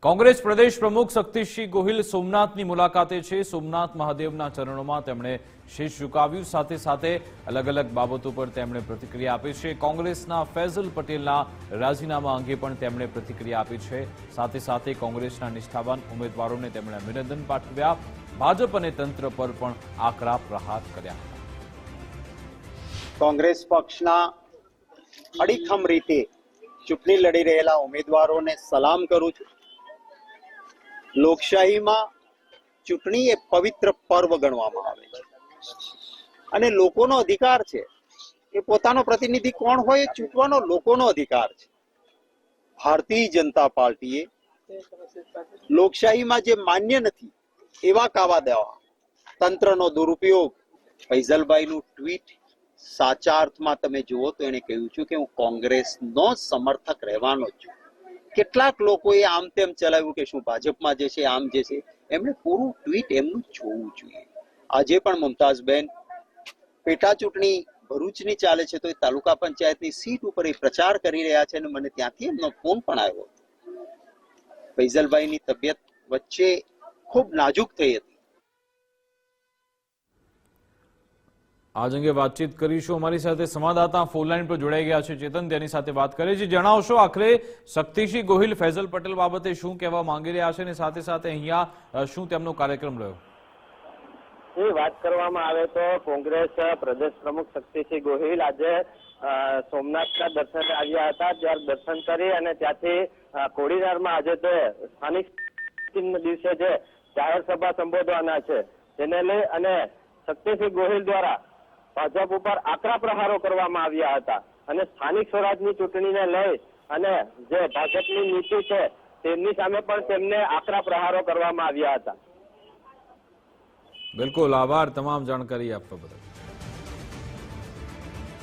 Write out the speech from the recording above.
કોંગ્રેસ પ્રદેશ પ્રમુખ શક્તિસિંહ ગોહિલ સોમનાથની મુલાકાતે છે। સોમનાથ મહાદેવના ચરણોમાં તેમણે શીશ ઝુકાવ્યું, સાથે સાથે અલગ અલગ બાબતો પર તેમણે પ્રતિક્રિયા આપી છે। કોંગ્રેસના ફૈઝલ પટેલના રાજીનામા અંગે પણ તેમણે પ્રતિક્રિયા આપી છે। સાથે સાથે કોંગ્રેસના નિષ્ઠાવાન ઉમેદવારોને તેમણે અભિનંદન પાઠવ્યા। ભાજપ અને તંત્ર પર પણ આકરા પ્રહાર કર્યા। કોંગ્રેસ પક્ષના અડીખમ રીતે ચૂંટણી લડી રહેલા ઉમેદવારોને સલામ કરું છું। લોકશાહીમાં ચૂંટણી એ પવિત્ર પર્વ ગણવામાં આવે છે અને લોકોનો અધિકાર છે એ પોતાનો પ્રતિનિધિ કોણ હોય એ ચૂંટવાનો લોકોનો અધિકાર છે। ભારતીય જનતા પાર્ટીએ લોકશાહીમાં જે માન્ય નથી એવા કાવા દેવા, તંત્રનો દુરુપયોગ, ફૈઝલભાઈનું ટ્વીટ સાચા અર્થમાં તમે જુઓ તો એને કહ્યું છે કે હું કોંગ્રેસનો સમર્થક રહેવાનો જ છું। કેટલાક લોકોએ આમ તેમ ચલાવ્યું કે શું ભાજપમાં જે છે આમ જે છે, એમણે પૂરું ટ્વીટ એમનું જોવું જોઈએ। આજે પણ મુમતાઝબેન પેટા ચૂંટણી ભરૂચની ચાલે છે તો એ તાલુકા પંચાયતની સીટ ઉપર એ પ્રચાર કરી રહ્યા છે અને મને ત્યાંથી એમનો ફોન પણ આવ્યો। ફૈઝલભાઈની તબિયત વચ્ચે ખૂબ નાજુક થઈ હતી। આજ અંગે વાતચીત કરીશું। અમારી સાથે સંવાદદાતા ફોનલાઈન પર જોડાઈ ગયા છે ચેતન, તેની સાથે વાત કરીએ છીએ। જણાવશો આખરે શક્તિસિંહ ગોહિલ ફૈઝલ પટેલ બાબતે શું કહેવા માંગી રહ્યા છે અને સાથે સાથે અહીંયા શું તેમનો કાર્યક્રમ રહ્યો? એ વાત કરવામાં આવે તો કોંગ્રેસ પ્રદેશ પ્રમુખ શક્તિસિંહ ગોહિલ આજે સોમનાથના દર્શને આવ્યા હતા। ત્યારે દર્શન કરી અને ત્યાંથી કોડીનારમાં આજે તે સ્થાનિક દિવસે જે જાહેર સભા સંબોધવાના છે તેને લઈ અને શક્તિસિંહ ગોહિલ દ્વારા ભાજપ ઉપર આકરા પ્રહારો કરવામાં આવ્યા હતા અને સ્થાનિક સ્વરાજની ચૂંટણીને લઈ અને જે ભાજપની નીતિ છે તેમની સામે પણ તેમને આકરા પ્રહારો કરવામાં આવ્યા હતા। બિલકુલ, આભાર તમામ જાણકારી આપવા બદલ।